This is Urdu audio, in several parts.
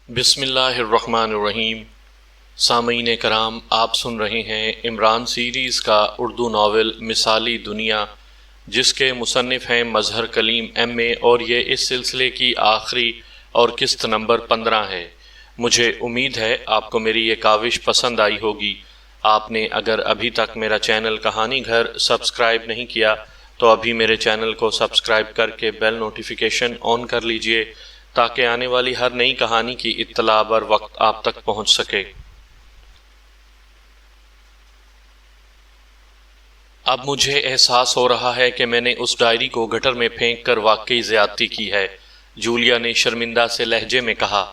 بسم اللہ الرحمن الرحیم۔ سامعین کرام، آپ سن رہے ہیں عمران سیریز کا اردو ناول مثالی دنیا، جس کے مصنف ہیں مظہر کلیم ایم اے، اور یہ اس سلسلے کی آخری اور قسط نمبر 15 ہے۔ مجھے امید ہے آپ کو میری یہ کاوش پسند آئی ہوگی۔ آپ نے اگر ابھی تک میرا چینل کہانی گھر سبسکرائب نہیں کیا تو ابھی میرے چینل کو سبسکرائب کر کے بیل نوٹیفیکیشن آن کر لیجئے، تاکہ آنے والی ہر نئی کہانی کی اطلاع بر وقت آپ تک پہنچ سکے۔ اب مجھے احساس ہو رہا ہے کہ میں نے اس ڈائری کو گٹر میں پھینک کر واقعی زیادتی کی ہے، جولیا نے شرمندہ سے لہجے میں کہا۔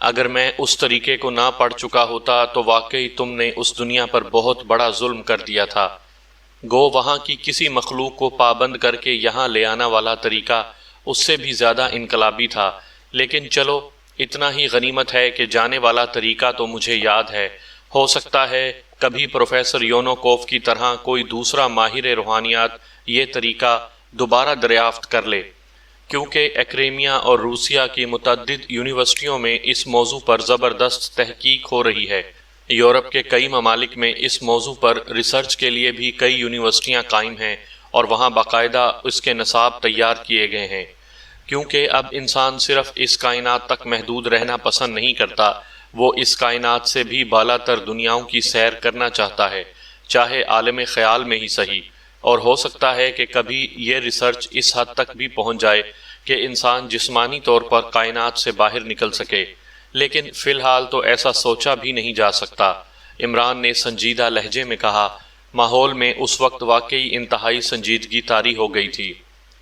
اگر میں اس طریقے کو نہ پڑھ چکا ہوتا تو واقعی تم نے اس دنیا پر بہت بڑا ظلم کر دیا تھا۔ گو وہاں کی کسی مخلوق کو پابند کر کے یہاں لے آنا والا طریقہ اس سے بھی زیادہ انقلابی تھا، لیکن چلو اتنا ہی غنیمت ہے کہ جانے والا طریقہ تو مجھے یاد ہے۔ ہو سکتا ہے کبھی پروفیسر یونوکوف کی طرح کوئی دوسرا ماہر روحانیات یہ طریقہ دوبارہ دریافت کر لے، کیونکہ ایکریمیا اور روسیہ کی متعدد یونیورسٹیوں میں اس موضوع پر زبردست تحقیق ہو رہی ہے۔ یورپ کے کئی ممالک میں اس موضوع پر ریسرچ کے لیے بھی کئی یونیورسٹیاں قائم ہیں، اور وہاں باقاعدہ اس کے نصاب تیار کیے گئے ہیں۔ کیونکہ اب انسان صرف اس کائنات تک محدود رہنا پسند نہیں کرتا، وہ اس کائنات سے بھی بالا تر دنیاؤں کی سیر کرنا چاہتا ہے، چاہے عالم خیال میں ہی صحیح۔ اور ہو سکتا ہے کہ کبھی یہ ریسرچ اس حد تک بھی پہنچ جائے کہ انسان جسمانی طور پر کائنات سے باہر نکل سکے، لیکن فی الحال تو ایسا سوچا بھی نہیں جا سکتا، عمران نے سنجیدہ لہجے میں کہا۔ ماحول میں اس وقت واقعی انتہائی سنجیدگی طاری ہو گئی تھی۔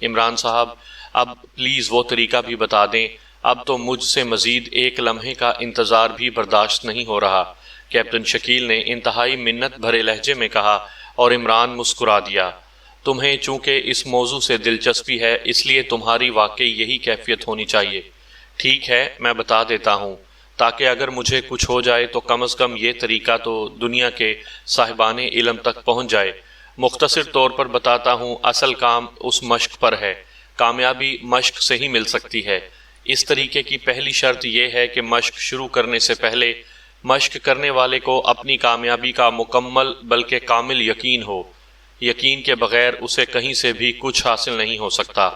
عمران صاحب، اب پلیز وہ طریقہ بھی بتا دیں، اب تو مجھ سے مزید ایک لمحے کا انتظار بھی برداشت نہیں ہو رہا، کیپٹن شکیل نے انتہائی منت بھرے لہجے میں کہا، اور عمران مسکرا دیا۔ تمہیں چونکہ اس موضوع سے دلچسپی ہے، اس لیے تمہاری واقعی یہی کیفیت ہونی چاہیے۔ ٹھیک ہے، میں بتا دیتا ہوں، تاکہ اگر مجھے کچھ ہو جائے تو کم از کم یہ طریقہ تو دنیا کے صاحبان علم تک پہنچ جائے۔ مختصر طور پر بتاتا ہوں، اصل کام اس مشق پر ہے۔ کامیابی مشق سے ہی مل سکتی ہے۔ اس طریقے کی پہلی شرط یہ ہے کہ مشق شروع کرنے سے پہلے مشق کرنے والے کو اپنی کامیابی کا مکمل بلکہ کامل یقین ہو۔ یقین کے بغیر اسے کہیں سے بھی کچھ حاصل نہیں ہو سکتا۔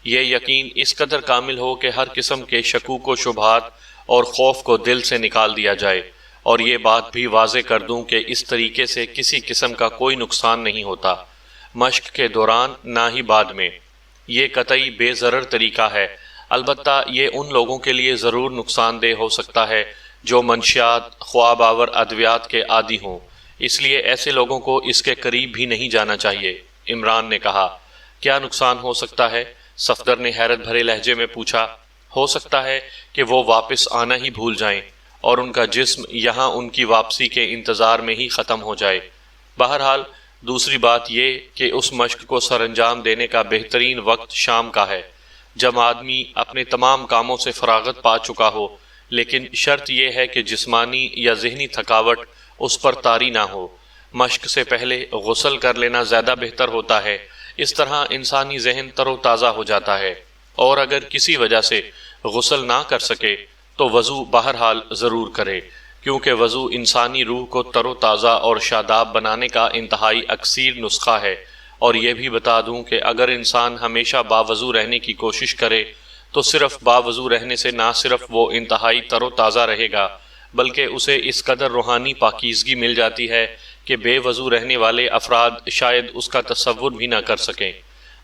یہ یقین اس قدر کامل ہو کہ ہر قسم کے شکوک و شبہات اور خوف کو دل سے نکال دیا جائے، اور یہ بات بھی واضح کر دوں کہ اس طریقے سے کسی قسم کا کوئی نقصان نہیں ہوتا، مشق کے دوران نہ ہی بعد میں۔ یہ قطعی بے ضرر طریقہ ہے، البتہ یہ ان لوگوں کے لیے ضرور نقصان دہ ہو سکتا ہے جو منشیات، خواب آور ادویات کے عادی ہوں، اس لیے ایسے لوگوں کو اس کے قریب بھی نہیں جانا چاہیے۔ عمران نے کہا۔ کیا نقصان ہو سکتا ہے؟ صفدر نے حیرت بھرے لہجے میں پوچھا۔ ہو سکتا ہے کہ وہ واپس آنا ہی بھول جائیں، اور ان کا جسم یہاں ان کی واپسی کے انتظار میں ہی ختم ہو جائے۔ بہرحال دوسری بات یہ کہ اس مشق کو سر انجام دینے کا بہترین وقت شام کا ہے، جب آدمی اپنے تمام کاموں سے فراغت پا چکا ہو، لیکن شرط یہ ہے کہ جسمانی یا ذہنی تھکاوٹ اس پر طاری نہ ہو۔ مشق سے پہلے غسل کر لینا زیادہ بہتر ہوتا ہے، اس طرح انسانی ذہن تر و تازہ ہو جاتا ہے، اور اگر کسی وجہ سے غسل نہ کر سکے تو وضو بہرحال ضرور کرے، کیونکہ وضو انسانی روح کو تر و تازہ اور شاداب بنانے کا انتہائی اکثیر نسخہ ہے۔ اور یہ بھی بتا دوں کہ اگر انسان ہمیشہ باوضو رہنے کی کوشش کرے تو صرف باوضو رہنے سے نہ صرف وہ انتہائی تر و تازہ رہے گا، بلکہ اسے اس قدر روحانی پاکیزگی مل جاتی ہے کہ بے وضو رہنے والے افراد شاید اس کا تصور بھی نہ کر سکیں۔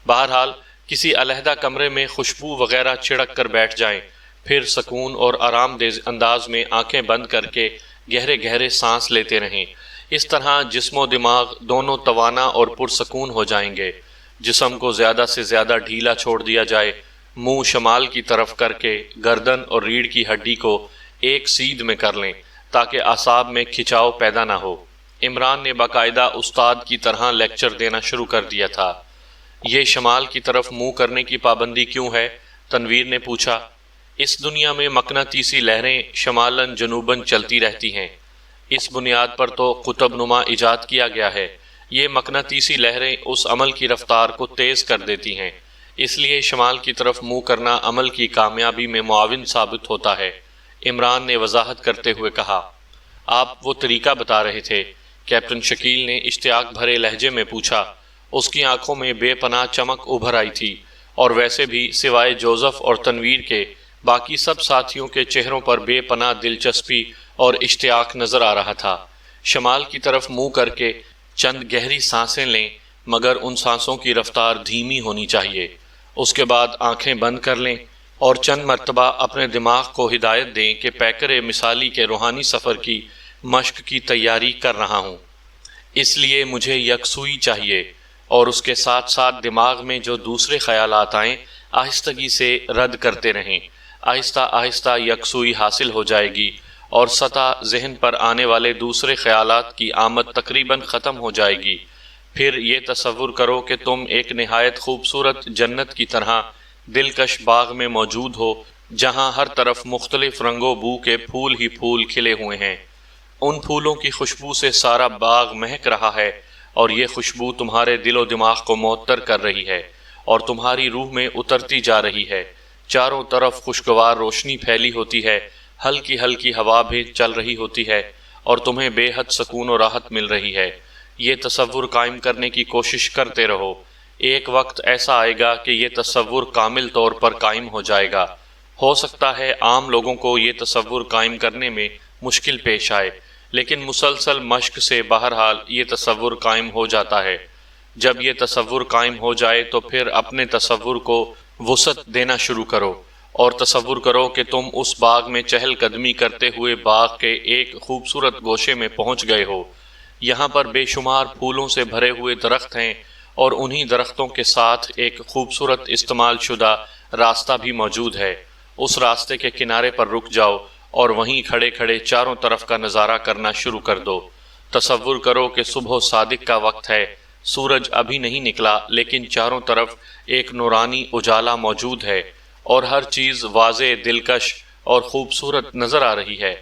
بہرحال کسی علیحدہ کمرے میں خوشبو وغیرہ چھڑک کر بیٹھ جائیں، پھر سکون اور آرام دہ انداز میں آنکھیں بند کر کے گہرے گہرے سانس لیتے رہیں۔ اس طرح جسم و دماغ دونوں توانا اور پرسکون ہو جائیں گے۔ جسم کو زیادہ سے زیادہ ڈھیلا چھوڑ دیا جائے، منہ شمال کی طرف کر کے گردن اور ریڑھ کی ہڈی کو ایک سیدھ میں کر لیں تاکہ اعصاب میں کھچاؤ پیدا نہ ہو۔ عمران نے باقاعدہ استاد کی طرح لیکچر دینا شروع کر دیا تھا۔ یہ شمال کی طرف منہ کرنے کی پابندی کیوں ہے؟ تنویر نے پوچھا۔ اس دنیا میں مقناطیسی لہریں شمالاً جنوباً چلتی رہتی ہیں، اس بنیاد پر تو قطب نما ایجاد کیا گیا ہے۔ یہ مقناطیسی لہریں اس عمل کی رفتار کو تیز کر دیتی ہیں، اس لیے شمال کی طرف منہ کرنا عمل کی کامیابی میں معاون ثابت ہوتا ہے۔ عمران نے وضاحت کرتے ہوئے کہا، آپ وہ طریقہ بتا رہے تھے؟ کیپٹن شکیل نے اشتیاق بھرے لہجے میں پوچھا۔ اس کی آنکھوں میں بے پناہ چمک ابھر آئی تھی، اور ویسے بھی سوائے جوزف اور تنویر کے باقی سب ساتھیوں کے چہروں پر بے پناہ دلچسپی اور اشتیاق نظر آ رہا تھا۔ شمال کی طرف منہ کر کے چند گہری سانسیں لیں، مگر ان سانسوں کی رفتار دھیمی ہونی چاہیے۔ اس کے بعد آنکھیں بند کر لیں اور چند مرتبہ اپنے دماغ کو ہدایت دیں کہ پیکر مثالی کے روحانی سفر کی مشق کی تیاری کر رہا ہوں، اس لیے مجھے یکسوئی چاہیے، اور اس کے ساتھ ساتھ دماغ میں جو دوسرے خیالات آئیں آہستگی سے رد کرتے رہیں۔ آہستہ آہستہ یکسوئی حاصل ہو جائے گی اور سطح ذہن پر آنے والے دوسرے خیالات کی آمد تقریباً ختم ہو جائے گی۔ پھر یہ تصور کرو کہ تم ایک نہایت خوبصورت جنت کی طرح دلکش باغ میں موجود ہو، جہاں ہر طرف مختلف رنگ و بو کے پھول ہی پھول کھلے ہوئے ہیں۔ ان پھولوں کی خوشبو سے سارا باغ مہک رہا ہے، اور یہ خوشبو تمہارے دل و دماغ کو معطر کر رہی ہے اور تمہاری روح میں اترتی جا رہی ہے۔ چاروں طرف خوشگوار روشنی پھیلی ہوتی ہے، ہلکی ہلکی ہوا بھی چل رہی ہوتی ہے، اور تمہیں بے حد سکون و راحت مل رہی ہے۔ یہ تصور قائم کرنے کی کوشش کرتے رہو۔ ایک وقت ایسا آئے گا کہ یہ تصور کامل طور پر قائم ہو جائے گا۔ ہو سکتا ہے عام لوگوں کو یہ تصور قائم کرنے میں مشکل پیش آئے، لیکن مسلسل مشق سے بہرحال یہ تصور قائم ہو جاتا ہے۔ جب یہ تصور قائم ہو جائے تو پھر اپنے تصور کو وسعت دینا شروع کرو، اور تصور کرو کہ تم اس باغ میں چہل قدمی کرتے ہوئے باغ کے ایک خوبصورت گوشے میں پہنچ گئے ہو۔ یہاں پر بے شمار پھولوں سے بھرے ہوئے درخت ہیں، اور انہی درختوں کے ساتھ ایک خوبصورت استعمال شدہ راستہ بھی موجود ہے۔ اس راستے کے کنارے پر رک جاؤ اور وہیں کھڑے کھڑے چاروں طرف کا نظارہ کرنا شروع کر دو۔ تصور کرو کہ صبح صادق کا وقت ہے، سورج ابھی نہیں نکلا، لیکن چاروں طرف ایک نورانی اجالا موجود ہے، اور ہر چیز واضح، دلکش اور خوبصورت نظر آ رہی ہے۔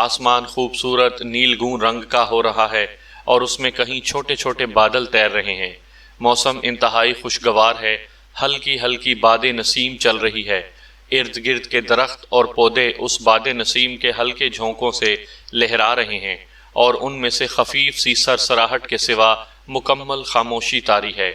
آسمان خوبصورت نیل گون رنگ کا ہو رہا ہے، اور اس میں کہیں چھوٹے چھوٹے بادل تیر رہے ہیں۔ موسم انتہائی خوشگوار ہے، ہلکی ہلکی باد نسیم چل رہی ہے۔ ارد گرد کے درخت اور پودے اس باد نسیم کے ہلکے جھونکوں سے لہرا رہے ہیں، اور ان میں سے خفیف سی سرسراہٹ کے سوا مکمل خاموشی طاری ہے۔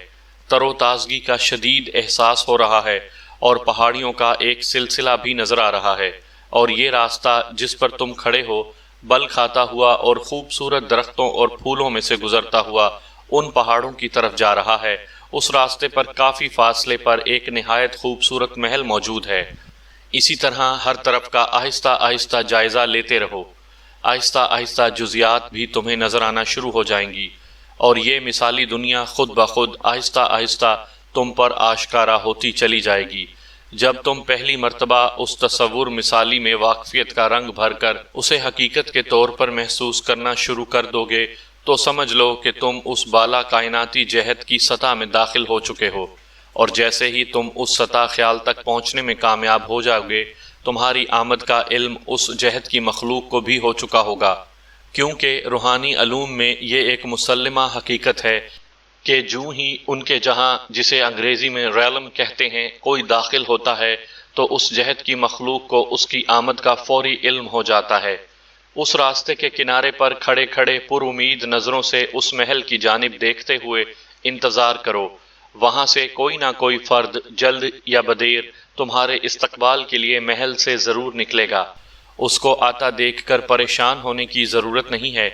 تر و تازگی کا شدید احساس ہو رہا ہے، اور پہاڑیوں کا ایک سلسلہ بھی نظر آ رہا ہے، اور یہ راستہ جس پر تم کھڑے ہو بل کھاتا ہوا اور خوبصورت درختوں اور پھولوں میں سے گزرتا ہوا ان پہاڑوں کی طرف جا رہا ہے۔ اس راستے پر کافی فاصلے پر ایک نہایت خوبصورت محل موجود ہے۔ اسی طرح ہر طرف کا آہستہ آہستہ جائزہ لیتے رہو۔ آہستہ آہستہ جزیات بھی تمہیں نظر آنا شروع ہو جائیں گی، اور یہ مثالی دنیا خود بخود آہستہ آہستہ تم پر آشکارا ہوتی چلی جائے گی۔ جب تم پہلی مرتبہ اس تصور مثالی میں واقفیت کا رنگ بھر کر اسے حقیقت کے طور پر محسوس کرنا شروع کر دو گے تو سمجھ لو کہ تم اس بالا کائناتی جہت کی سطح میں داخل ہو چکے ہو، اور جیسے ہی تم اس سطح خیال تک پہنچنے میں کامیاب ہو جاؤ گے، تمہاری آمد کا علم اس جہت کی مخلوق کو بھی ہو چکا ہوگا، کیونکہ روحانی علوم میں یہ ایک مسلمہ حقیقت ہے کہ جوں ہی ان کے جہاں، جسے انگریزی میں ریلم کہتے ہیں، کوئی داخل ہوتا ہے تو اس جہت کی مخلوق کو اس کی آمد کا فوری علم ہو جاتا ہے۔ اس راستے کے کنارے پر کھڑے کھڑے پر امید نظروں سے اس محل کی جانب دیکھتے ہوئے انتظار کرو۔ وہاں سے کوئی نہ کوئی فرد جلد یا بدیر تمہارے استقبال کے لیے محل سے ضرور نکلے گا۔ اس کو آتا دیکھ کر پریشان ہونے کی ضرورت نہیں ہے،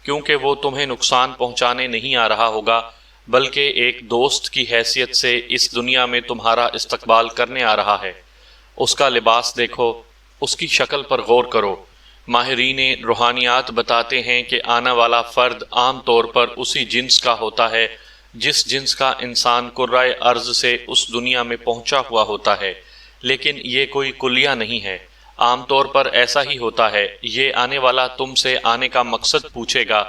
کیونکہ وہ تمہیں نقصان پہنچانے نہیں آ رہا ہوگا، بلکہ ایک دوست کی حیثیت سے اس دنیا میں تمہارا استقبال کرنے آ رہا ہے۔ اس کا لباس دیکھو، اس کی شکل پر غور کرو۔ ماہرین روحانیات بتاتے ہیں کہ آنے والا فرد عام طور پر اسی جنس کا ہوتا ہے جس جنس کا انسان کرۂ ارض سے اس دنیا میں پہنچا ہوا ہوتا ہے، لیکن یہ کوئی کلیہ نہیں ہے۔ عام طور پر ایسا ہی ہوتا ہے۔ یہ آنے والا تم سے آنے کا مقصد پوچھے گا،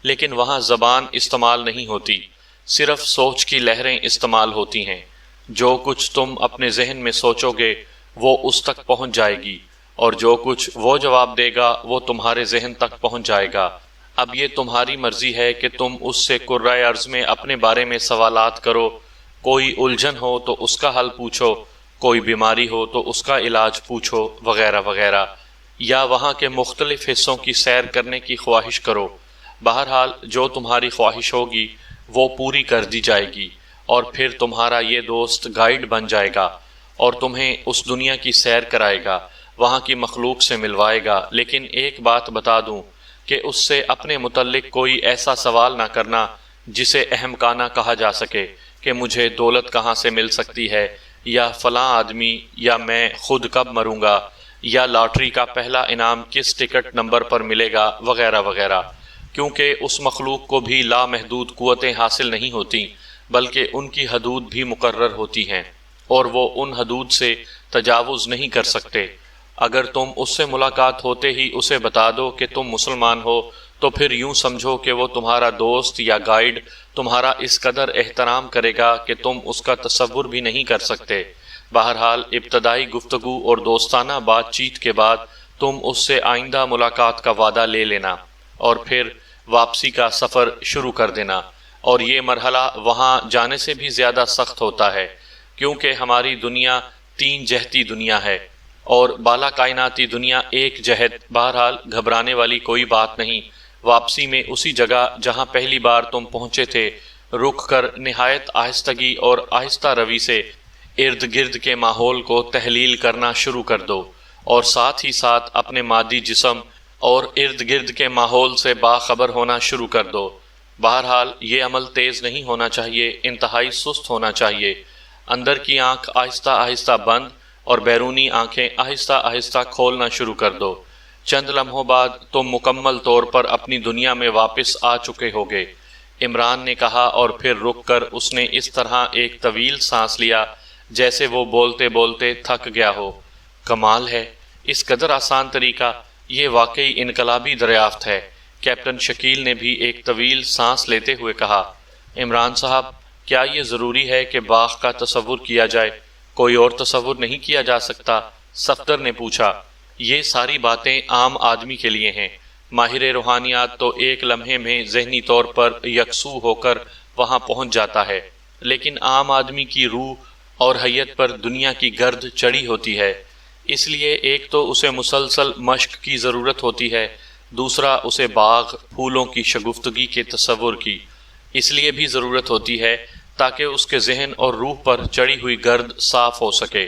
لیکن وہاں زبان استعمال نہیں ہوتی، صرف سوچ کی لہریں استعمال ہوتی ہیں۔ جو کچھ تم اپنے ذہن میں سوچو گے وہ اس تک پہنچ جائے گی، اور جو کچھ وہ جواب دے گا وہ تمہارے ذہن تک پہنچ جائے گا۔ اب یہ تمہاری مرضی ہے کہ تم اس سے کرۂ ارض میں اپنے بارے میں سوالات کرو۔ کوئی الجھن ہو تو اس کا حل پوچھو، کوئی بیماری ہو تو اس کا علاج پوچھو، وغیرہ وغیرہ۔ یا وہاں کے مختلف حصوں کی سیر کرنے کی خواہش کرو۔ بہرحال جو تمہاری خواہش ہوگی وہ پوری کر دی جائے گی، اور پھر تمہارا یہ دوست گائیڈ بن جائے گا اور تمہیں اس دنیا کی سیر کرائے گا، وہاں کی مخلوق سے ملوائے گا۔ لیکن ایک بات بتا دوں کہ اس سے اپنے متعلق کوئی ایسا سوال نہ کرنا جسے احمقانہ کہا جا سکے کہ مجھے دولت کہاں سے مل سکتی ہے، یا فلاں آدمی، یا میں خود کب مروں گا، یا لاٹری کا پہلا انعام کس ٹکٹ نمبر پر ملے گا، وغیرہ وغیرہ، کیونکہ اس مخلوق کو بھی لامحدود قوتیں حاصل نہیں ہوتیں، بلکہ ان کی حدود بھی مقرر ہوتی ہیں، اور وہ ان حدود سے تجاوز نہیں کر سکتے۔ اگر تم اس سے ملاقات ہوتے ہی اسے بتا دو کہ تم مسلمان ہو، تو پھر یوں سمجھو کہ وہ تمہارا دوست یا گائیڈ تمہارا اس قدر احترام کرے گا کہ تم اس کا تصور بھی نہیں کر سکتے۔ بہرحال ابتدائی گفتگو اور دوستانہ بات چیت کے بعد تم اس سے آئندہ ملاقات کا وعدہ لے لینا، اور پھر واپسی کا سفر شروع کر دینا۔ اور یہ مرحلہ وہاں جانے سے بھی زیادہ سخت ہوتا ہے، کیونکہ ہماری دنیا 3 جہتی دنیا ہے اور بالا کائناتی دنیا 1 جہت۔ بہرحال گھبرانے والی کوئی بات نہیں۔ واپسی میں اسی جگہ جہاں پہلی بار تم پہنچے تھے رک کر نہایت آہستگی اور آہستہ روی سے ارد گرد کے ماحول کو تحلیل کرنا شروع کر دو، اور ساتھ ہی ساتھ اپنے مادی جسم اور ارد گرد کے ماحول سے باخبر ہونا شروع کر دو۔ بہرحال یہ عمل تیز نہیں ہونا چاہیے، انتہائی سست ہونا چاہیے۔ اندر کی آنکھ آہستہ آہستہ بند اور بیرونی آنکھیں آہستہ آہستہ کھولنا شروع کر دو۔ چند لمحوں بعد تم مکمل طور پر اپنی دنیا میں واپس آ چکے ہوگے، عمران نے کہا، اور پھر رک کر اس نے اس طرح ایک طویل سانس لیا جیسے وہ بولتے بولتے تھک گیا ہو۔ کمال ہے، اس قدر آسان طریقہ، یہ واقعی انقلابی دریافت ہے۔ کیپٹن شکیل نے بھی ایک طویل سانس لیتے ہوئے کہا، عمران صاحب، کیا یہ ضروری ہے کہ باغ کا تصور کیا جائے؟ کوئی اور تصور نہیں کیا جا سکتا؟ صفدر نے پوچھا۔ یہ ساری باتیں عام آدمی کے لیے ہیں، ماہر روحانیات تو ایک لمحے میں ذہنی طور پر یکسو ہو کر وہاں پہنچ جاتا ہے، لیکن عام آدمی کی روح اور حیت پر دنیا کی گرد چڑھی ہوتی ہے، اس لیے ایک تو اسے مسلسل مشق کی ضرورت ہوتی ہے، دوسرا اسے باغ پھولوں کی شگفتگی کے تصور کی اس لیے بھی ضرورت ہوتی ہے تاکہ اس کے ذہن اور روح پر چڑھی ہوئی گرد صاف ہو سکے۔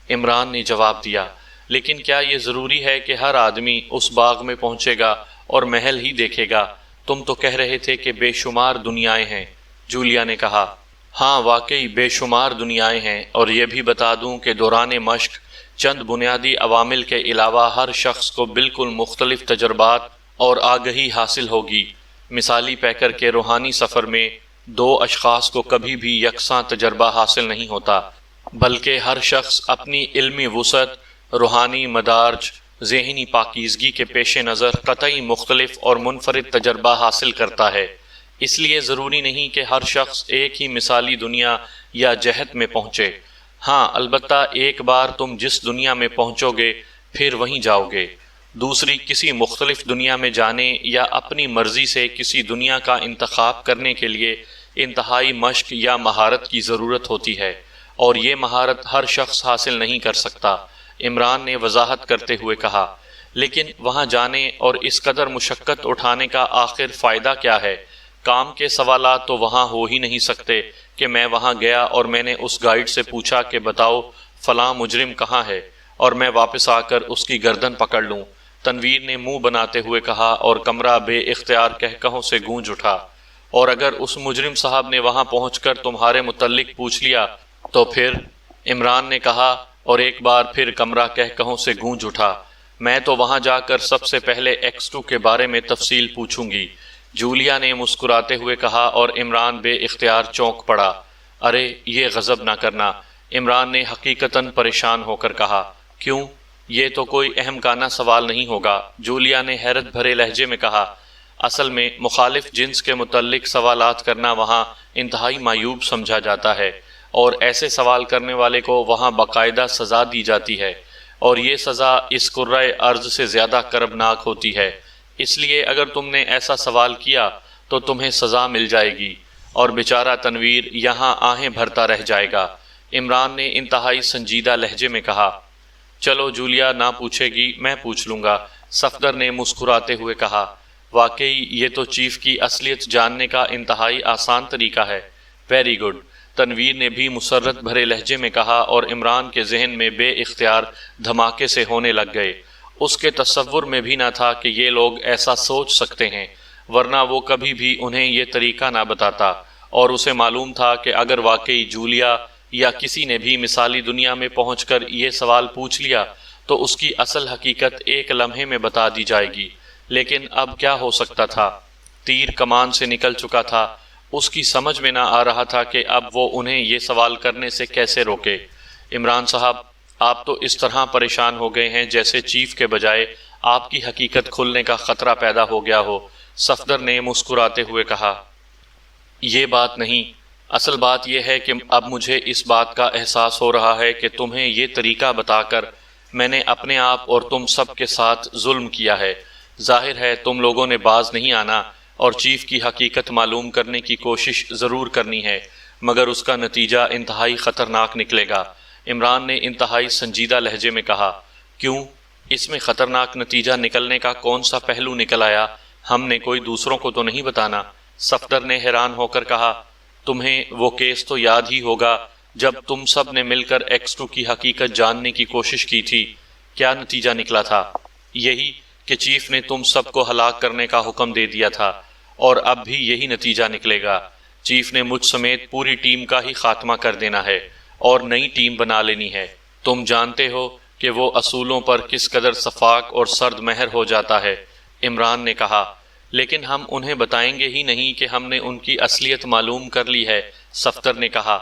عمران نے جواب دیا، لیکن کیا یہ ضروری ہے کہ ہر آدمی اس باغ میں پہنچے گا اور محل ہی دیکھے گا؟ تم تو کہہ رہے تھے کہ بے شمار دنیائیں ہیں۔ جولیا نے کہا، ہاں واقعی بے شمار دنیائیں ہیں، اور یہ بھی بتا دوں کہ دوران مشق چند بنیادی عوامل کے علاوہ ہر شخص کو بالکل مختلف تجربات اور آگہی حاصل ہوگی۔ مثالی پیکر کے روحانی سفر میں 2 اشخاص کو کبھی بھی یکساں تجربہ حاصل نہیں ہوتا، بلکہ ہر شخص اپنی علمی وسعت، روحانی مدارج، ذہنی پاکیزگی کے پیش نظر قطعی مختلف اور منفرد تجربہ حاصل کرتا ہے۔ اس لیے ضروری نہیں کہ ہر شخص ایک ہی مثالی دنیا یا جہت میں پہنچے۔ ہاں البتہ ایک بار تم جس دنیا میں پہنچو گے پھر وہیں جاؤ گے۔ دوسری کسی مختلف دنیا میں جانے یا اپنی مرضی سے کسی دنیا کا انتخاب کرنے کے لیے انتہائی مشق یا مہارت کی ضرورت ہوتی ہے، اور یہ مہارت ہر شخص حاصل نہیں کر سکتا۔ عمران نے وضاحت کرتے ہوئے کہا، لیکن وہاں جانے اور اس قدر مشقت اٹھانے کا آخر فائدہ کیا ہے؟ کام کے سوالات تو وہاں ہو ہی نہیں سکتے کہ میں وہاں گیا اور میں نے اس گائیڈ سے پوچھا کہ بتاؤ فلاں مجرم کہاں ہے، اور میں واپس آ کر اس کی گردن پکڑ لوں۔ تنویر نے منہ بناتے ہوئے کہا، اور کمرہ بے اختیار کہکہوں سے گونج اٹھا۔ اور اگر اس مجرم صاحب نے وہاں پہنچ کر تمہارے متعلق پوچھ لیا تو پھر؟ عمران نے کہا، اور ایک بار پھر کمرہ کہکہوں سے گونج اٹھا۔ میں تو وہاں جا کر سب سے پہلے X2 کے بارے میں تفصیل پوچھوں گی، جولیا نے مسکراتے ہوئے کہا، اور عمران بے اختیار چونک پڑا۔ ارے یہ غضب نہ کرنا، عمران نے حقیقتاً پریشان ہو کر کہا۔ کیوں؟ یہ تو کوئی احمقانہ سوال نہیں ہوگا، جولیا نے حیرت بھرے لہجے میں کہا۔ اصل میں مخالف جنس کے متعلق سوالات کرنا وہاں انتہائی معیوب سمجھا جاتا ہے، اور ایسے سوال کرنے والے کو وہاں باقاعدہ سزا دی جاتی ہے، اور یہ سزا اس کرۂ ارض سے زیادہ کربناک ہوتی ہے۔ اس لیے اگر تم نے ایسا سوال کیا تو تمہیں سزا مل جائے گی، اور بیچارہ تنویر یہاں آہیں بھرتا رہ جائے گا، عمران نے انتہائی سنجیدہ لہجے میں کہا۔ چلو جولیا نہ پوچھے گی میں پوچھ لوں گا، صفدر نے مسکراتے ہوئے کہا۔ واقعی یہ تو چیف کی اصلیت جاننے کا انتہائی آسان طریقہ ہے۔ ویری گڈ، تنویر نے بھی مسرت بھرے لہجے میں کہا، اور عمران کے ذہن میں بے اختیار دھماکے سے ہونے لگ گئے۔ اس کے تصور میں بھی نہ تھا کہ یہ لوگ ایسا سوچ سکتے ہیں، ورنہ وہ کبھی بھی انہیں یہ طریقہ نہ بتاتا، اور اسے معلوم تھا کہ اگر واقعی جولیا یا کسی نے بھی مثالی دنیا میں پہنچ کر یہ سوال پوچھ لیا تو اس کی اصل حقیقت ایک لمحے میں بتا دی جائے گی۔ لیکن اب کیا ہو سکتا تھا؟ تیر کمان سے نکل چکا تھا۔ اس کی سمجھ میں نہ آ رہا تھا کہ اب وہ انہیں یہ سوال کرنے سے کیسے روکے۔ عمران صاحب، آپ تو اس طرح پریشان ہو گئے ہیں جیسے چیف کے بجائے آپ کی حقیقت کھلنے کا خطرہ پیدا ہو گیا ہو، صفدر نے مسکراتے ہوئے کہا۔ یہ بات نہیں، اصل بات یہ ہے کہ اب مجھے اس بات کا احساس ہو رہا ہے کہ تمہیں یہ طریقہ بتا کر میں نے اپنے آپ اور تم سب کے ساتھ ظلم کیا ہے۔ ظاہر ہے تم لوگوں نے باز نہیں آنا اور چیف کی حقیقت معلوم کرنے کی کوشش ضرور کرنی ہے، مگر اس کا نتیجہ انتہائی خطرناک نکلے گا۔ عمران نے انتہائی سنجیدہ لہجے میں کہا۔ کیوں؟ اس میں خطرناک نتیجہ نکلنے کا کون سا پہلو نکل آیا؟ ہم نے کوئی دوسروں کو تو نہیں بتانا؟ صفدر نے حیران ہو کر کہا۔ تمہیں وہ کیس تو یاد ہی ہوگا جب تم سب نے مل کر ایکس2 کی حقیقت جاننے کی کوشش کی تھی۔ کیا نتیجہ نکلا تھا؟ یہی کہ چیف نے تم سب کو ہلاک کرنے کا حکم دے دیا تھا، اور اب بھی یہی نتیجہ نکلے گا۔ چیف نے مجھ سمیت پوری ٹیم کا ہی خاتمہ کر دینا ہے اور نئی ٹیم بنا لینی ہے۔ تم جانتے ہو کہ وہ اصولوں پر کس قدر شفاق اور سرد مہر ہو جاتا ہے، عمران نے کہا۔ لیکن ہم انہیں بتائیں گے ہی نہیں کہ ہم نے ان کی اصلیت معلوم کر لی ہے، صفدر نے کہا۔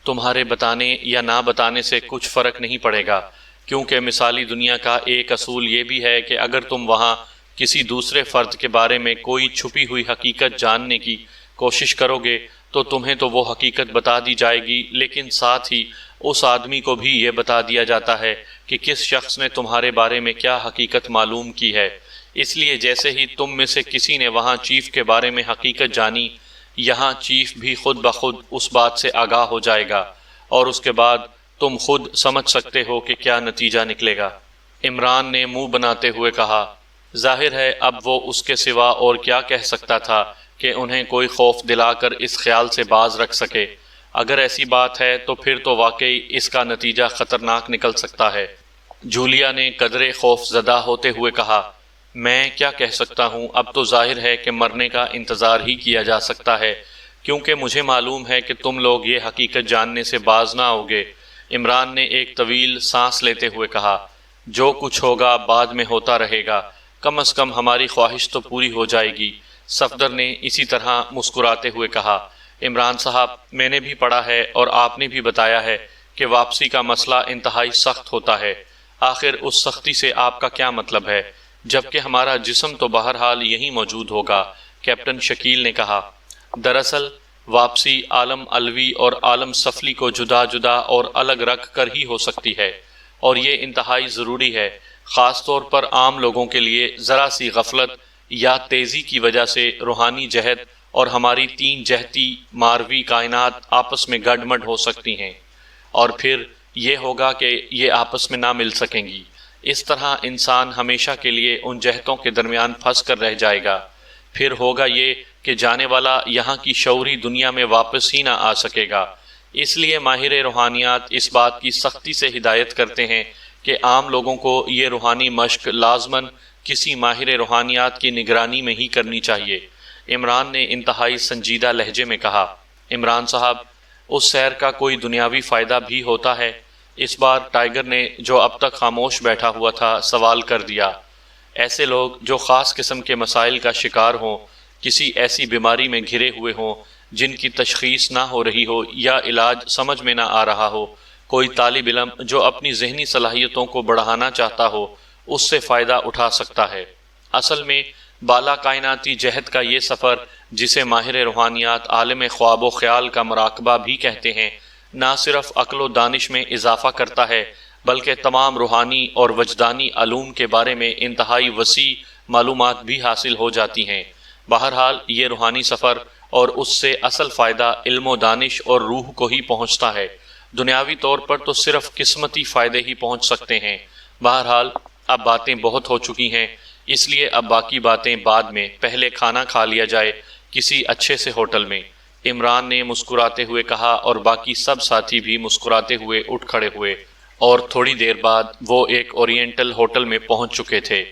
تمہارے بتانے یا نہ بتانے سے کچھ فرق نہیں پڑے گا، کیونکہ مثالی دنیا کا ایک اصول یہ بھی ہے کہ اگر تم وہاں کسی دوسرے فرد کے بارے میں کوئی چھپی ہوئی حقیقت جاننے کی کوشش کرو گے تو تمہیں تو وہ حقیقت بتا دی جائے گی، لیکن ساتھ ہی اس آدمی کو بھی یہ بتا دیا جاتا ہے کہ کس شخص نے تمہارے بارے میں کیا حقیقت معلوم کی ہے۔ اس لیے جیسے ہی تم میں سے کسی نے وہاں چیف کے بارے میں حقیقت جانی، یہاں چیف بھی خود بخود اس بات سے آگاہ ہو جائے گا، اور اس کے بعد تم خود سمجھ سکتے ہو کہ کیا نتیجہ نکلے گا۔ عمران نے منہ بناتے ہوئے کہا۔ ظاہر ہے اب وہ اس کے سوا اور کیا کہہ سکتا تھا کہ انہیں کوئی خوف دلا کر اس خیال سے باز رکھ سکے۔ اگر ایسی بات ہے تو پھر تو واقعی اس کا نتیجہ خطرناک نکل سکتا ہے۔ جولیا نے قدرے خوف زدہ ہوتے ہوئے کہا۔ میں کیا کہہ سکتا ہوں؟ اب تو ظاہر ہے کہ مرنے کا انتظار ہی کیا جا سکتا ہے، کیونکہ مجھے معلوم ہے کہ تم لوگ یہ حقیقت جاننے سے باز نہ ہوگے۔ عمران نے ایک طویل سانس لیتے ہوئے کہا۔ جو کچھ ہوگا بعد میں ہوتا رہے گا، کم از کم ہماری خواہش تو پوری ہو جائے گی، صفدر نے اسی طرح مسکراتے ہوئے کہا۔ عمران صاحب، میں نے بھی پڑھا ہے اور آپ نے بھی بتایا ہے کہ واپسی کا مسئلہ انتہائی سخت ہوتا ہے۔ آخر اس سختی سے آپ کا کیا مطلب ہے؟ جبکہ ہمارا جسم تو بہرحال یہیں موجود ہوگا، کیپٹن شکیل نے کہا۔ دراصل واپسی عالم علوی اور عالم سفلی کو جدا جدا اور الگ رکھ کر ہی ہو سکتی ہے، اور یہ انتہائی ضروری ہے، خاص طور پر عام لوگوں کے لیے۔ ذرا سی غفلت یا تیزی کی وجہ سے روحانی جہت اور ہماری تین جہتی ماروی کائنات آپس میں گڈمڈ ہو سکتی ہیں، اور پھر یہ ہوگا کہ یہ آپس میں نہ مل سکیں گی۔ اس طرح انسان ہمیشہ کے لیے ان جہتوں کے درمیان پھنس کر رہ جائے گا۔ پھر ہوگا یہ کہ جانے والا یہاں کی شعوری دنیا میں واپس ہی نہ آ سکے گا۔ اس لیے ماہر روحانیات اس بات کی سختی سے ہدایت کرتے ہیں کہ عام لوگوں کو یہ روحانی مشق لازماً کسی ماہر روحانیات کی نگرانی میں ہی کرنی چاہیے، عمران نے انتہائی سنجیدہ لہجے میں کہا۔ عمران صاحب، اس سیر کا کوئی دنیاوی فائدہ بھی ہوتا ہے؟ اس بار ٹائیگر نے، جو اب تک خاموش بیٹھا ہوا تھا، سوال کر دیا۔ ایسے لوگ جو خاص قسم کے مسائل کا شکار ہوں، کسی ایسی بیماری میں گھرے ہوئے ہوں جن کی تشخیص نہ ہو رہی ہو یا علاج سمجھ میں نہ آ رہا ہو، کوئی طالب علم جو اپنی ذہنی صلاحیتوں کو بڑھانا چاہتا ہو، اس سے فائدہ اٹھا سکتا ہے۔ اصل میں بالا کائناتی جہت کا یہ سفر، جسے ماہر روحانیات عالم خواب و خیال کا مراقبہ بھی کہتے ہیں، نہ صرف عقل و دانش میں اضافہ کرتا ہے بلکہ تمام روحانی اور وجدانی علوم کے بارے میں انتہائی وسیع معلومات بھی حاصل ہو جاتی ہیں۔ بہرحال یہ روحانی سفر اور اس سے اصل فائدہ علم و دانش اور روح کو ہی پہنچتا ہے۔ دنیاوی طور پر تو صرف قسمتی فائدے ہی پہنچ سکتے ہیں، بہرحال اب باتیں بہت ہو چکی ہیں، اس لیے اب باقی باتیں بعد میں، پہلے کھانا کھا لیا جائے کسی اچھے سے ہوٹل میں۔ عمران نے مسکراتے ہوئے کہا اور باقی سب ساتھی بھی مسکراتے ہوئے اٹھ کھڑے ہوئے، اور تھوڑی دیر بعد وہ ایک اورینٹل ہوٹل میں پہنچ چکے تھے۔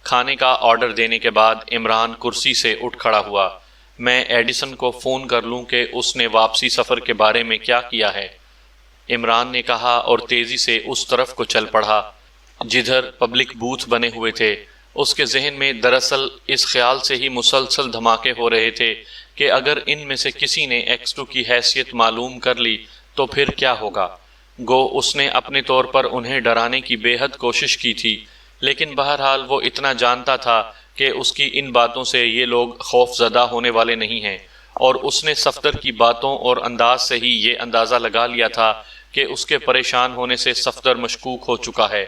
کھانے کا آرڈر دینے کے بعد عمران کرسی سے اٹھ کھڑا ہوا۔ میں ایڈیسن کو فون کر لوں کہ اس نے واپسی سفر کے بارے میں کیا کیا ہے، عمران نے کہا اور تیزی سے اس طرف کو چل پڑا جدھر پبلک بوتھ بنے ہوئے تھے۔ اس کے ذہن میں دراصل اس خیال سے ہی مسلسل دھماکے ہو رہے تھے کہ اگر ان میں سے کسی نے X2 کی حیثیت معلوم کر لی تو پھر کیا ہوگا۔ گو اس نے اپنے طور پر انہیں ڈرانے کی بے حد کوشش کی تھی، لیکن بہرحال وہ اتنا جانتا تھا کہ اس کی ان باتوں سے یہ لوگ خوف زدہ ہونے والے نہیں ہیں، اور اس نے صفدر کی باتوں اور انداز سے ہی یہ اندازہ لگا لیا تھا کہ اس کے پریشان ہونے سے صفدر مشکوک ہو چکا ہے۔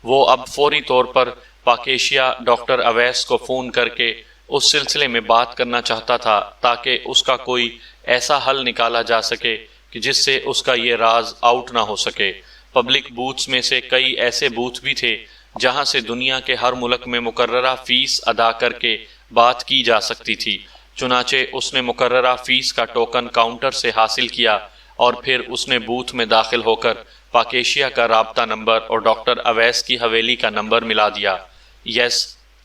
وہ اب فوری طور پر پاکیشیا ڈاکٹر اویس کو فون کر کے اس سلسلے میں بات کرنا چاہتا تھا تاکہ اس کا کوئی ایسا حل نکالا جا سکے کہ جس سے اس کا یہ راز آؤٹ نہ ہو سکے۔ پبلک بوتھس میں سے کئی ایسے بوتھ بھی تھے جہاں سے دنیا کے ہر ملک میں مقررہ فیس ادا کر کے بات کی جا سکتی تھی۔ چنانچہ اس نے مقررہ فیس کا ٹوکن کاؤنٹر سے حاصل کیا اور پھر اس نے بوتھ میں داخل ہو کر پاکیشیا کا رابطہ نمبر اور ڈاکٹر اویس کی حویلی کا نمبر ملا دیا۔ یس،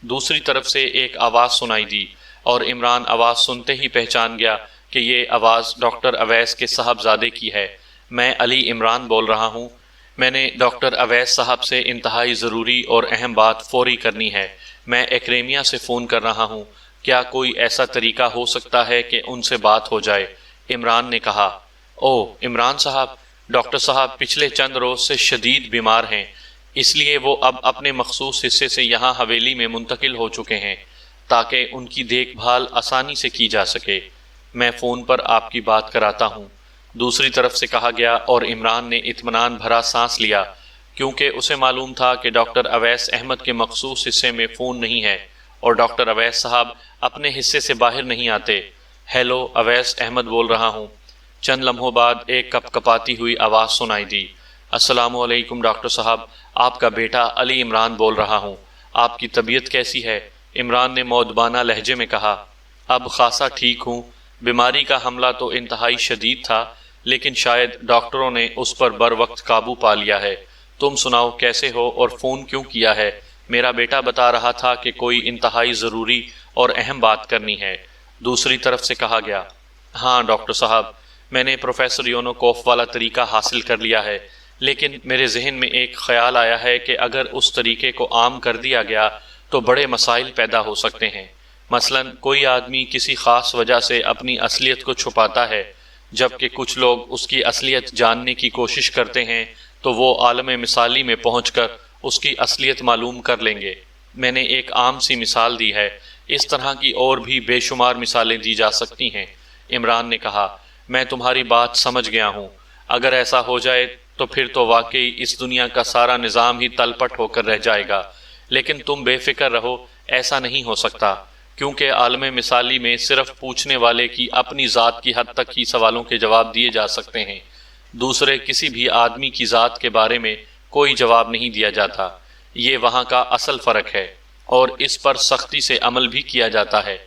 دوسری طرف سے ایک آواز سنائی دی اور عمران آواز سنتے ہی پہچان گیا کہ یہ آواز ڈاکٹر اویس کے صاحبزادے کی ہے۔ میں علی عمران بول رہا ہوں۔ میں نے ڈاکٹر اویس صاحب سے انتہائی ضروری اور اہم بات فوری کرنی ہے۔ میں ایکریمیا سے فون کر رہا ہوں۔ کیا کوئی ایسا طریقہ ہو سکتا ہے کہ ان سے بات ہو جائے؟ عمران نے کہا۔ او عمران صاحب، ڈاکٹر صاحب پچھلے چند روز سے شدید بیمار ہیں، اس لیے وہ اب اپنے مخصوص حصے سے یہاں حویلی میں منتقل ہو چکے ہیں تاکہ ان کی دیکھ بھال آسانی سے کی جا سکے۔ میں فون پر آپ کی بات کراتا ہوں، دوسری طرف سے کہا گیا، اور عمران نے اطمینان بھرا سانس لیا کیونکہ اسے معلوم تھا کہ ڈاکٹر اویس احمد کے مخصوص حصے میں فون نہیں ہے اور ڈاکٹر اویس صاحب اپنے حصے سے باہر نہیں آتے۔ ہیلو، اویس احمد بول رہا ہوں۔ چند لمحوں بعد ایک کپ کپاتی ہوئی آواز سنائی دی۔ السلام علیکم ڈاکٹر صاحب، آپ کا بیٹا علی عمران بول رہا ہوں۔ آپ کی طبیعت کیسی ہے؟ عمران نے مؤدبانہ لہجے میں کہا۔ اب خاصا ٹھیک ہوں۔ بیماری کا حملہ تو انتہائی شدید تھا، لیکن شاید ڈاکٹروں نے اس پر بر وقت قابو پا لیا ہے۔ تم سناؤ کیسے ہو اور فون کیوں کیا ہے؟ میرا بیٹا بتا رہا تھا کہ کوئی انتہائی ضروری اور اہم بات کرنی ہے، دوسری طرف سے کہا گیا۔ ہاں ڈاکٹر صاحب، میں نے پروفیسر یونوکوف والا طریقہ حاصل کر لیا ہے، لیکن میرے ذہن میں ایک خیال آیا ہے کہ اگر اس طریقے کو عام کر دیا گیا تو بڑے مسائل پیدا ہو سکتے ہیں۔ مثلا کوئی آدمی کسی خاص وجہ سے اپنی اصلیت کو چھپاتا ہے، جبکہ کچھ لوگ اس کی اصلیت جاننے کی کوشش کرتے ہیں تو وہ عالم مثالی میں پہنچ کر اس کی اصلیت معلوم کر لیں گے۔ میں نے ایک عام سی مثال دی ہے، اس طرح کی اور بھی بے شمار مثالیں دی جا سکتی ہیں۔ عمران نے کہا۔ میں تمہاری بات سمجھ گیا ہوں۔ اگر ایسا ہو جائے تو پھر تو واقعی اس دنیا کا سارا نظام ہی تلپٹ ہو کر رہ جائے گا، لیکن تم بے فکر رہو، ایسا نہیں ہو سکتا، کیونکہ عالم مثالی میں صرف پوچھنے والے کی اپنی ذات کی حد تک ہی سوالوں کے جواب دیے جا سکتے ہیں، دوسرے کسی بھی آدمی کی ذات کے بارے میں کوئی جواب نہیں دیا جاتا۔ یہ وہاں کا اصل فرق ہے، اور اس پر سختی سے عمل بھی کیا جاتا ہے۔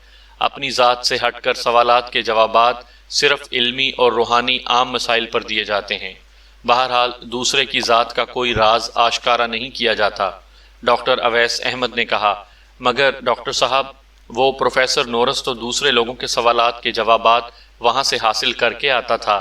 اپنی ذات سے ہٹ کر سوالات کے جوابات صرف علمی اور روحانی عام مسائل پر دیے جاتے ہیں۔ بہرحال دوسرے کی ذات کا کوئی راز آشکارا نہیں کیا جاتا، ڈاکٹر اویس احمد نے کہا۔ مگر ڈاکٹر صاحب، وہ پروفیسر نورس تو دوسرے لوگوں کے سوالات کے جوابات وہاں سے حاصل کر کے آتا تھا،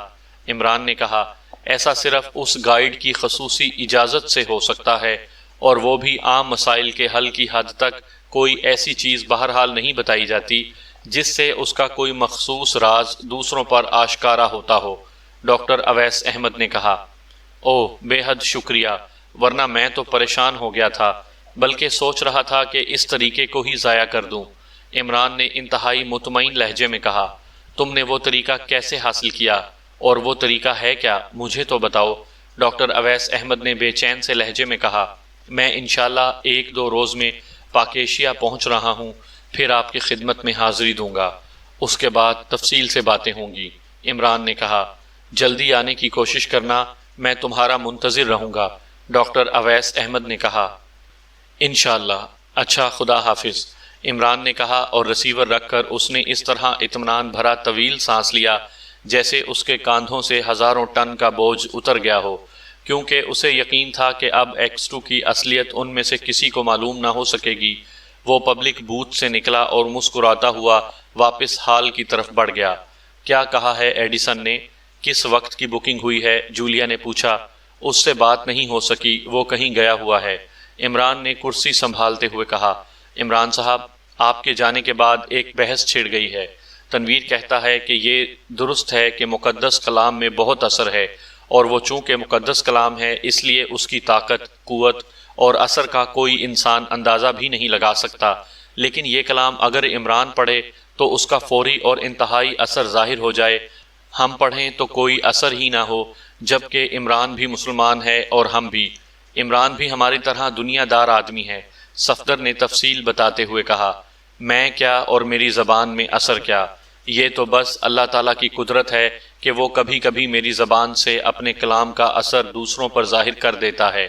عمران نے کہا۔ ایسا صرف اس گائیڈ کی خصوصی اجازت سے ہو سکتا ہے، اور وہ بھی عام مسائل کے حل کی حد تک کوئی ایسی چیز بہرحال نہیں بتائی جاتی جس سے اس کا کوئی مخصوص راز دوسروں پر آشکارا ہوتا ہو، ڈاکٹر اویس احمد نے کہا۔ اوہ بے حد شکریہ، ورنہ میں تو پریشان ہو گیا تھا، بلکہ سوچ رہا تھا کہ اس طریقے کو ہی ضائع کر دوں، عمران نے انتہائی مطمئن لہجے میں کہا۔ تم نے وہ طریقہ کیسے حاصل کیا، اور وہ طریقہ ہے کیا؟ مجھے تو بتاؤ، ڈاکٹر اویس احمد نے بے چین سے لہجے میں کہا۔ میں انشاءاللہ 1-2 روز میں پاکیشیا پہنچ رہا ہوں، پھر آپ کی خدمت میں حاضری دوں گا، اس کے بعد تفصیل سے باتیں ہوں گی، عمران نے کہا۔ جلدی آنے کی کوشش کرنا، میں تمہارا منتظر رہوں گا، ڈاکٹر اویس احمد نے کہا۔ انشاءاللہ۔ اچھا، خدا حافظ، عمران نے کہا، اور ریسیور رکھ کر اس نے اس طرح اطمینان بھرا طویل سانس لیا جیسے اس کے کاندھوں سے ہزاروں ٹن کا بوجھ اتر گیا ہو، کیونکہ اسے یقین تھا کہ اب X2 کی اصلیت ان میں سے کسی کو معلوم نہ ہو سکے گی۔ وہ پبلک بوتھ سے نکلا اور مسکراتا ہوا واپس ہال کی طرف بڑھ گیا۔ کیا کہا ہے ایڈیسن نے؟ کس وقت کی بکنگ ہوئی ہے؟ جولیا نے پوچھا۔ اس سے بات نہیں ہو سکی، وہ کہیں گیا ہوا ہے، عمران نے کرسی سنبھالتے ہوئے کہا۔ عمران صاحب، آپ کے جانے کے بعد ایک بحث چھڑ گئی ہے۔ تنویر کہتا ہے کہ یہ درست ہے کہ مقدس کلام میں بہت اثر ہے، اور وہ چونکہ مقدس کلام ہے اس لیے اس کی طاقت، قوت اور اثر کا کوئی انسان اندازہ بھی نہیں لگا سکتا، لیکن یہ کلام اگر عمران پڑھے تو اس کا فوری اور انتہائی اثر ظاہر ہو جائے، ہم پڑھیں تو کوئی اثر ہی نہ ہو، جبکہ عمران بھی مسلمان ہے اور ہم بھی۔ عمران بھی ہماری طرح دنیا دار آدمی ہے، صفدر نے تفصیل بتاتے ہوئے کہا۔ میں کیا اور میری زبان میں اثر کیا؟ یہ تو بس اللہ تعالیٰ کی قدرت ہے کہ وہ کبھی کبھی میری زبان سے اپنے کلام کا اثر دوسروں پر ظاہر کر دیتا ہے،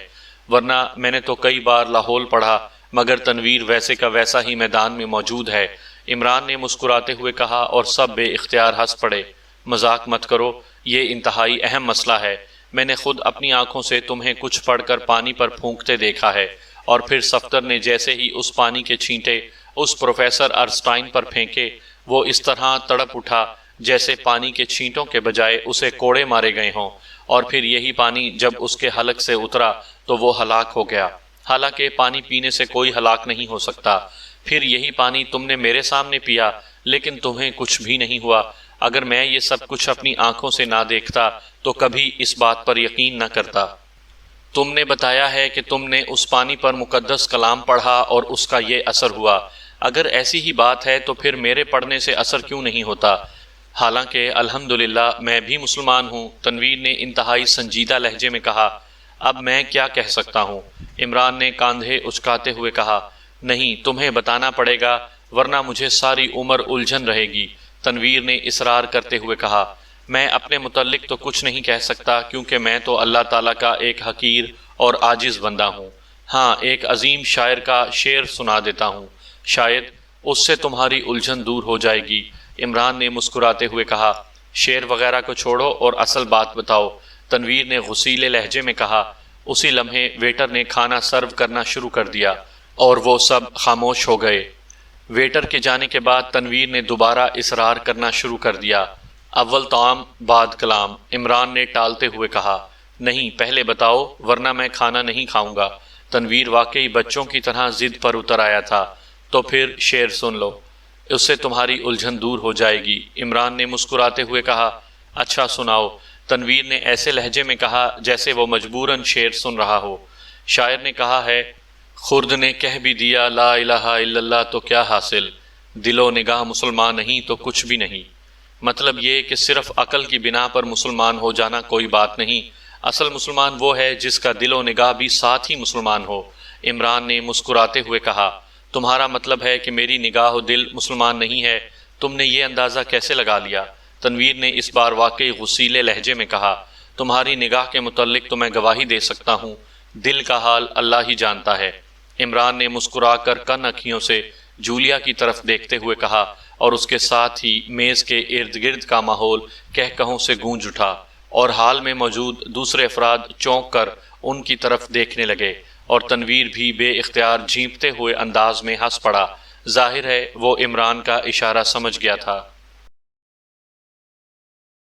ورنہ میں نے تو کئی بار لاہور پڑھا، مگر تنویر ویسے کا ویسا ہی میدان میں موجود ہے، عمران نے مسکراتے ہوئے کہا، اور سب بے اختیار ہنس پڑے۔ مذاق مت کرو، یہ انتہائی اہم مسئلہ ہے، میں نے خود اپنی آنکھوں سے تمہیں کچھ پڑھ کر پانی پر پھونکتے دیکھا ہے۔ اور پھر صفدر نے جیسے ہی اس پانی کے چھینٹے اس پروفیسر ارسٹائن پر پھینکے، وہ اس طرح تڑپ اٹھا جیسے پانی کے چھینٹوں کے بجائے اسے کوڑے مارے گئے ہوں، اور پھر یہی پانی جب اس کے حلق سے اترا تو وہ ہلاک ہو گیا۔ حالانکہ پانی پینے سے کوئی ہلاک نہیں ہو سکتا۔ پھر یہی پانی تم نے میرے سامنے پیا، لیکن تمہیں کچھ بھی نہیں ہوا۔ اگر میں یہ سب کچھ اپنی آنکھوں سے نہ دیکھتا تو کبھی اس بات پر یقین نہ کرتا۔ تم نے بتایا ہے کہ تم نے اس پانی پر مقدس کلام پڑھا اور اس کا یہ اثر ہوا۔ اگر ایسی ہی بات ہے تو پھر میرے پڑھنے سے اثر کیوں نہیں ہوتا؟ حالانکہ الحمدللہ میں بھی مسلمان ہوں، تنویر نے انتہائی سنجیدہ لہجے میں کہا۔ اب میں کیا کہہ سکتا ہوں؟ عمران نے کاندھے اچکاتے ہوئے کہا۔ نہیں، تمہیں بتانا پڑے گا، ورنہ مجھے ساری عمر الجھن رہے گی، تنویر نے اصرار کرتے ہوئے کہا۔ میں اپنے متعلق تو کچھ نہیں کہہ سکتا، کیونکہ میں تو اللہ تعالیٰ کا ایک حقیر اور عاجز بندہ ہوں۔ ہاں، ایک عظیم شاعر کا شعر سنا دیتا ہوں، شاید اس سے تمہاری الجھن دور ہو جائے گی، عمران نے مسکراتے ہوئے کہا۔ شعر وغیرہ کو چھوڑو اور اصل بات بتاؤ، تنویر نے غصیلے لہجے میں کہا۔ اسی لمحے ویٹر نے کھانا سرو کرنا شروع کر دیا اور وہ سب خاموش ہو گئے۔ ویٹر کے جانے کے بعد تنویر نے دوبارہ اصرار کرنا شروع کر دیا۔ اول طعام بعد کلام، عمران نے ٹالتے ہوئے کہا۔ نہیں، پہلے بتاؤ، ورنہ میں کھانا نہیں کھاؤں گا۔ تنویر واقعی بچوں کی طرح ضد پر اتر آیا تھا۔ تو پھر شعر سن لو، اس سے تمہاری الجھن دور ہو جائے گی، عمران نے مسکراتے ہوئے کہا۔ اچھا سناؤ، تنویر نے ایسے لہجے میں کہا جیسے وہ مجبوراً شعر سن رہا ہو۔ شاعر نے کہا ہے، خرد نے کہہ بھی دیا لا الہ الا اللہ تو کیا حاصل، دل و نگاہ مسلمان نہیں تو کچھ بھی نہیں۔ مطلب یہ کہ صرف عقل کی بنا پر مسلمان ہو جانا کوئی بات نہیں، اصل مسلمان وہ ہے جس کا دل و نگاہ بھی ساتھ ہی مسلمان ہو، عمران نے مسکراتے ہوئے کہا۔ تمہارا مطلب ہے کہ میری نگاہ و دل مسلمان نہیں ہے؟ تم نے یہ اندازہ کیسے لگا لیا؟ تنویر نے اس بار واقعی غصیلے لہجے میں کہا۔ تمہاری نگاہ کے متعلق تو میں گواہی دے سکتا ہوں، دل کا حال اللہ ہی جانتا ہے، عمران نے مسکرا کر کن اکھیوں سے جولیا کی طرف دیکھتے ہوئے کہا، اور اس کے ساتھ ہی میز کے ارد گرد کا ماحول کہکہوں سے گونج اٹھا، اور حال میں موجود دوسرے افراد چونک کر ان کی طرف دیکھنے لگے، اور تنویر بھی بے اختیار جھینپتے ہوئے انداز میں ہنس پڑا۔ ظاہر ہے وہ عمران کا اشارہ سمجھ گیا تھا۔